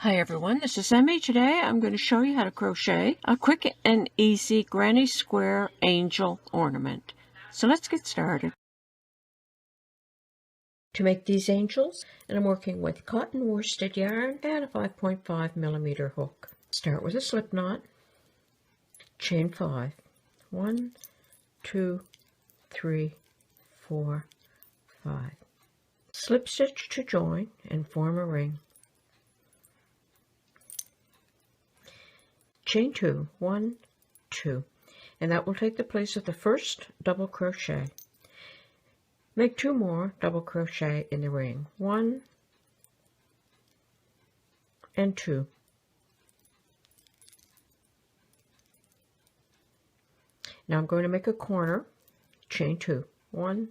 Hi everyone, this is Emmy. Today I'm going to show you how to crochet a quick and easy granny square angel ornament. So let's get started. To make these angels, and I'm working with cotton worsted yarn and a 5.5mm hook. Start with a slip knot, chain 5, 1, 2, 3, 4, 5. Slip stitch to join and form a ring. Chain 2, 1, 2, and that will take the place of the first double crochet. Make 2 more double crochet in the ring, 1 and 2. Now I'm going to make a corner, chain 2, 1,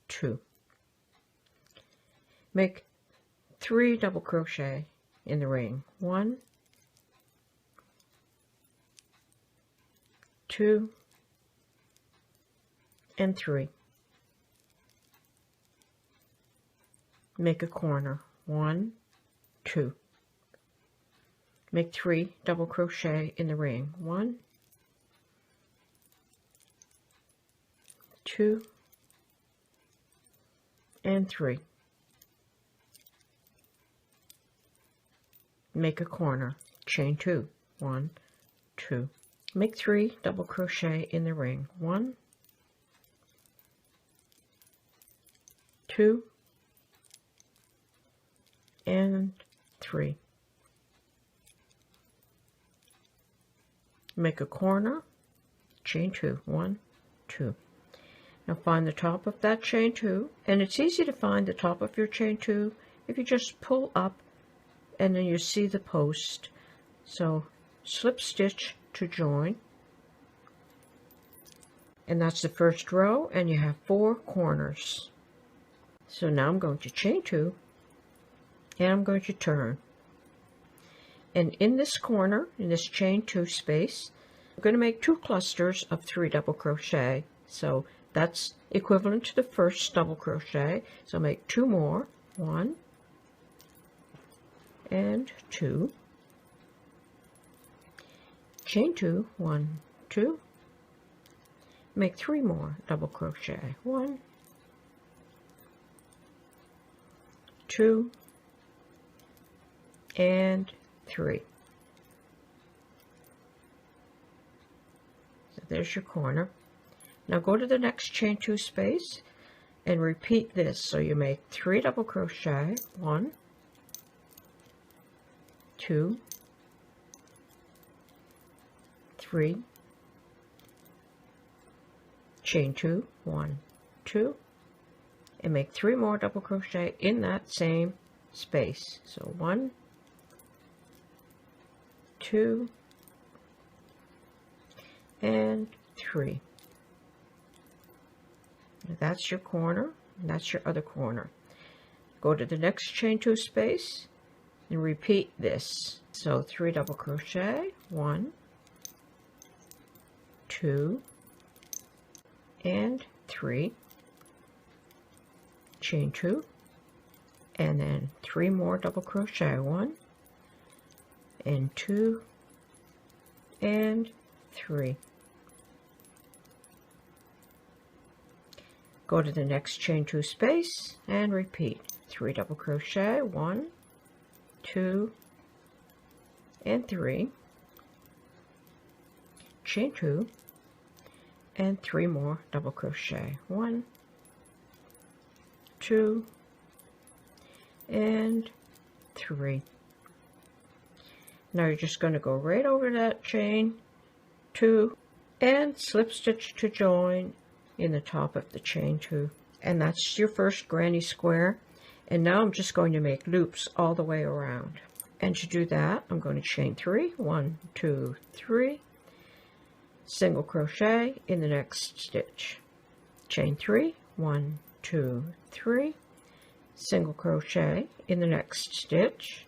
2. Make 3 double crochet in the ring, 1, 2, and 3. Make a corner, 1, 2. Make 3 double crochet in the ring, 1, 2, and 3. Make a corner, chain 2, 1, 2. Make 3 double crochet in the ring, 1, 2, and 3. Make a corner, chain 2, 1, 2. Now find the top of that chain 2, and it's easy to find the top of your chain 2 if you just pull up and then you see the post. So slip stitch to join, and that's the first row, and you have 4 corners. So now I'm going to chain 2 and I'm going to turn, and in this corner, in this chain 2 space, I'm going to make 2 clusters of 3 double crochet. So that's equivalent to the first double crochet. So make 2 more, 1 and 2, chain 2, 1, 2, make 3 more double crochet, 1, 2, and 3. So there's your corner. Now go to the next chain 2 space and repeat this. So you make 3 double crochet, 1, 2, 3, chain 2, 1, 2, and make 3 more double crochet in that same space. So 1, 2, and 3. That's your corner, and that's your other corner. Go to the next chain 2 space and repeat this. So 3 double crochet, 1, 2, and 3, chain 2, and then 3 more double crochet, 1 and 2 and 3. Go to the next chain 2 space and repeat 3 double crochet, 1, 2, and 3, chain 2, and 3 more double crochet, 1, 2, and 3. Now you're just going to go right over that chain 2 and slip stitch to join in the top of the chain 2, and that's your first granny square. And now I'm just going to make loops all the way around, and to do that I'm going to chain 3, 1, 2, 3, single crochet in the next stitch, chain 3, 1, 2, 3, single crochet in the next stitch,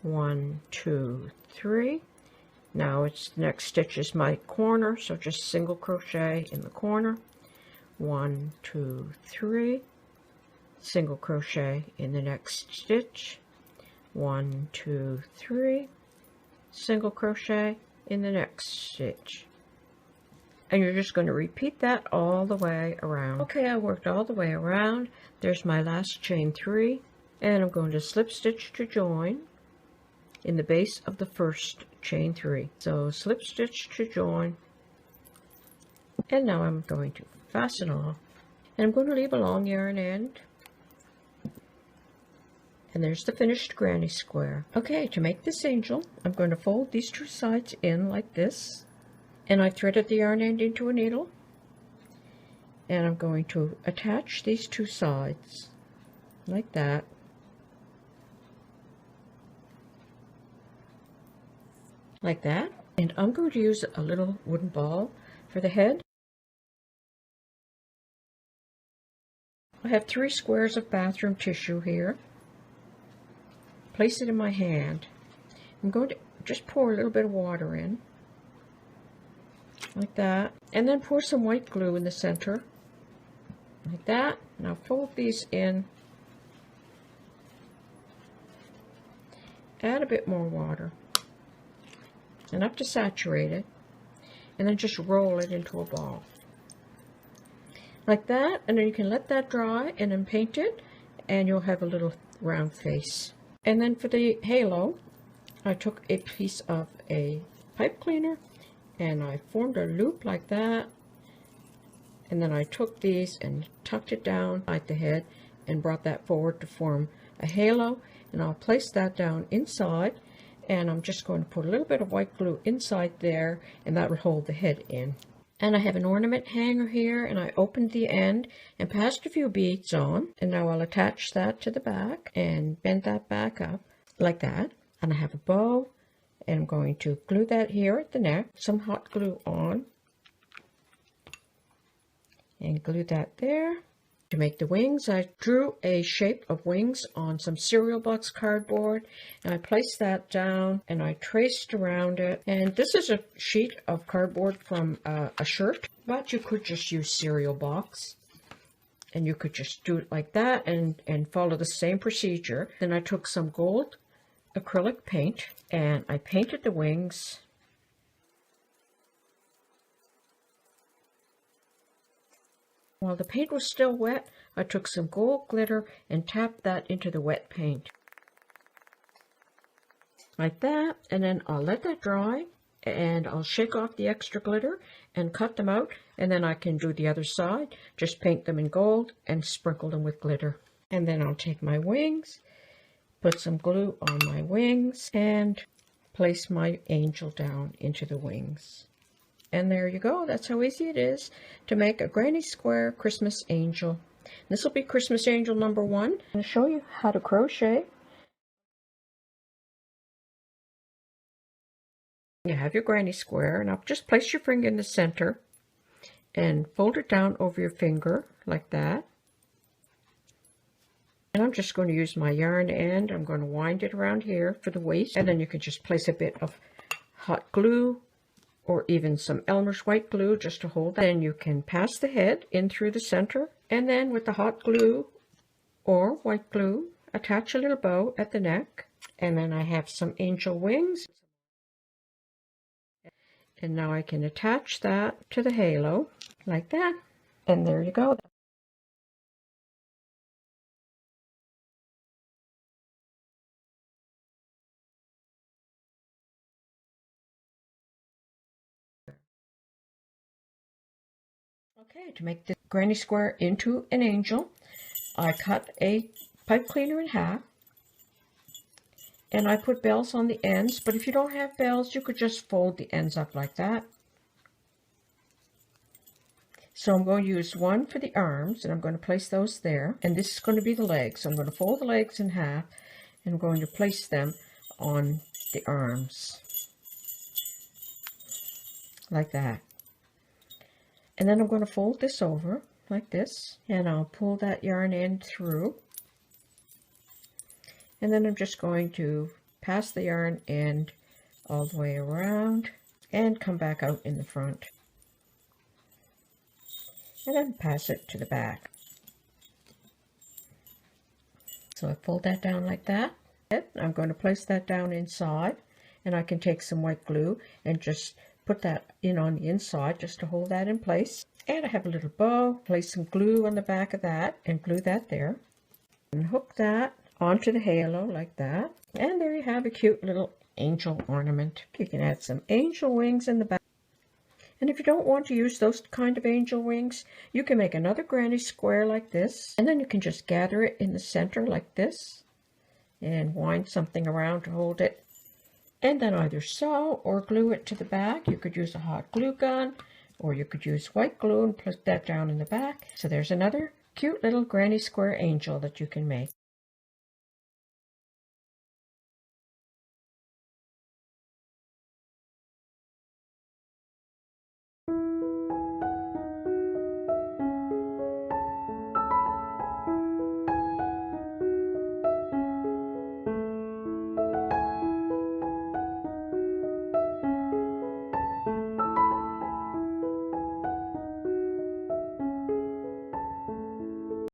1, 2, 3. Now it's the next stitch is my corner, so just single crochet in the corner, 1, 2, 3, single crochet in the next stitch, 1, 2, 3, single crochet in the next stitch. And you're just going to repeat that all the way around. Okay, I worked all the way around. There's my last chain 3, and I'm going to slip stitch to join in the base of the first chain 3. So slip stitch to join, and now I'm going to fasten off, and I'm going to leave a long yarn end. And there's the finished granny square. Okay, to make this angel, I'm going to fold these 2 sides in like this. And I threaded the yarn end into a needle. And I'm going to attach these 2 sides like that. Like that. And I'm going to use a little wooden ball for the head. I have 3 squares of bathroom tissue here. Place it in my hand. I'm going to just pour a little bit of water in, like that, and then pour some white glue in the center, like that. Now fold these in, add a bit more water, enough to saturate it, and then just roll it into a ball, like that. And then you can let that dry and then paint it, and you'll have a little round face. And then for the halo, I took a piece of a pipe cleaner and I formed a loop like that, and then I took these and tucked it down like the head and brought that forward to form a halo. And I'll place that down inside, and I'm just going to put a little bit of white glue inside there, and that will hold the head in. And I have an ornament hanger here, and I opened the end and passed a few beads on, and now I'll attach that to the back and bend that back up like that. And I have a bow, and I'm going to glue that here at the neck, some hot glue on, and glue that there. To make the wings, I drew a shape of wings on some cereal box cardboard, and I placed that down and I traced around it. And this is a sheet of cardboard from a shirt, but you could just use cereal box, and you could just do it like that and follow the same procedure. Then I took some gold acrylic paint and I painted the wings. While the paint was still wet, I took some gold glitter and tapped that into the wet paint. Like that, and then I'll let that dry, and I'll shake off the extra glitter and cut them out, and then I can do the other side, just paint them in gold and sprinkle them with glitter. And then I'll take my wings, put some glue on my wings, and place my angel down into the wings. And there you go. That's how easy it is to make a granny square Christmas angel. This will be Christmas angel number 1. I'm going to show you how to crochet. You have your granny square, and I'll just place your finger in the center and fold it down over your finger like that. And I'm just going to use my yarn end. I'm going to wind it around here for the waist, and then you can just place a bit of hot glue or even some Elmer's white glue just to hold that. And you can pass the head in through the center, and then with the hot glue or white glue, attach a little bow at the neck. And then I have some angel wings. And now I can attach that to the halo like that. And there you go. Okay, to make the granny square into an angel, I cut a pipe cleaner in half, and I put bells on the ends, but if you don't have bells, you could just fold the ends up like that. So I'm going to use one for the arms, and I'm going to place those there, and this is going to be the legs. So I'm going to fold the legs in half, and I'm going to place them on the arms, like that. And then I'm going to fold this over like this, and I'll pull that yarn end through. And then I'm just going to pass the yarn end all the way around and come back out in the front. And then pass it to the back. So I fold that down like that. I'm going to place that down inside, and I can take some white glue and just put that in on the inside just to hold that in place. And I have a little bow, place some glue on the back of that and glue that there. And hook that onto the halo like that. And there you have a cute little angel ornament. You can add some angel wings in the back. And if you don't want to use those kind of angel wings, you can make another granny square like this. And then you can just gather it in the center like this and wind something around to hold it. And then either sew or glue it to the back. You could use a hot glue gun, or you could use white glue and put that down in the back. So there's another cute little granny square angel that you can make.